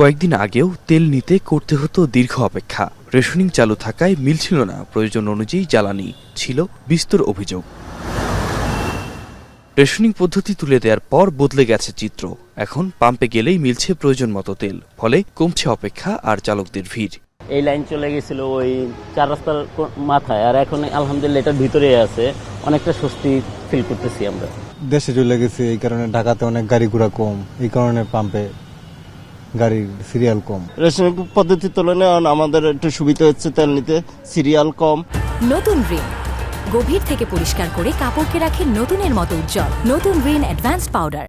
কয়েকদিন আগেও তেল নিতে করতে হতো দীর্ঘ অপেক্ষা। রেশনিং চালু থাকায় মিলছিল না প্রয়োজন অনুযায়ী জ্বালানি, ছিল বিস্তর অভিযোগ। রেশনিং পদ্ধতি তুলে দেওয়ার পর বদলে গেছে চিত্র। এখন পাম্পে গেলেই মিলছে প্রয়োজন মতো তেল, ফলে কমছে অপেক্ষা আর চালকদের ভিড়। এই লাইন চলে গেছিল ওই 4 রাস্তার মাথায়, আর এখন আলহামদুলিল্লাহ এটা ভিতরে আছে, অনেকটা স্বস্তি ফিল করতেছি আমরা। দেশে চলে গেছে, এই কারণে ঢাকাতে অনেক গাড়ি ঘোড়া কম, এই কারণে পাম্পে গাড়ির সিরিয়াল কম। রেশনিং পদ্ধতির তুলনায় আমাদের একটু সুবিধা হচ্ছে, তেল নিতে সিরিয়াল কম। নতুন রিন গভীর থেকে পরিষ্কার করে কাপড়কে রাখে নতুনের মতো উজ্জ্বল। নতুন রিন অ্যাডভান্সড পাউডার।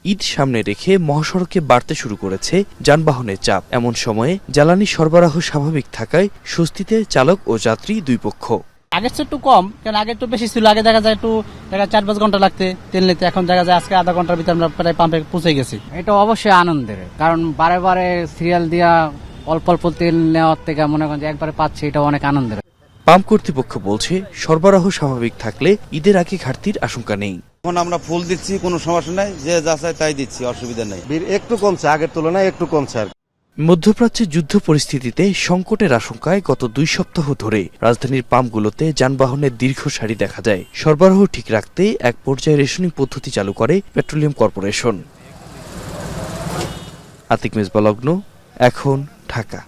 ঈদ সামনে রেখে মহাসড়কে বাড়তে শুরু করেছে যানবাহনের চাপ। এমন সময়ে জ্বালানি সরবরাহ স্বাভাবিক থাকায় স্বস্তিতে চালক ও যাত্রী দুই পক্ষ। আগের চেয়ে একটু কম, কারণ আগে একটু বেশি ছিল। আগে দেখা যায় একটু 4-5 ঘন্টা লাগতে তেল নিতে, এখন দেখা যায় আজকে আধা ঘন্টার ভিতরে আমরা প্রায় পাম্পে পৌঁছে গেছি। এটা অবশ্যই আনন্দের, কারণ বারে বারে সিরিয়াল দিয়া অল্প অল্প তেল নেওয়ার থেকে মনে করেন যে একবারে পাচ্ছি, এটা অনেক আনন্দের। পাম্প কর্তৃপক্ষ বলছে সরবরাহ স্বাভাবিক থাকলে ঈদের আগে ঘাটতির আশঙ্কা নেই। এখন আমরা ফুল দিচ্ছি, কোনো সমস্যা নাই, যে যা চাই তাই দিচ্ছি, অসুবিধা নেই। একটু কমছে, আগের তুলনায় একটু কমছে। মধ্যপ্রাচ্যে যুদ্ধ পরিস্থিতিতে সংকটের আশঙ্কায় গত 2 সপ্তাহ ধরে রাজধানীর পাম্পগুলোতে যানবাহনের দীর্ঘ সারি দেখা যায়। সরবরাহ ঠিক রাখতে এক পর্যায়ে রেশনিং পদ্ধতি চালু করে পেট্রোলিয়াম কর্পোরেশন। আতিক মেজবা লগ্ন, এখন ঢাকা।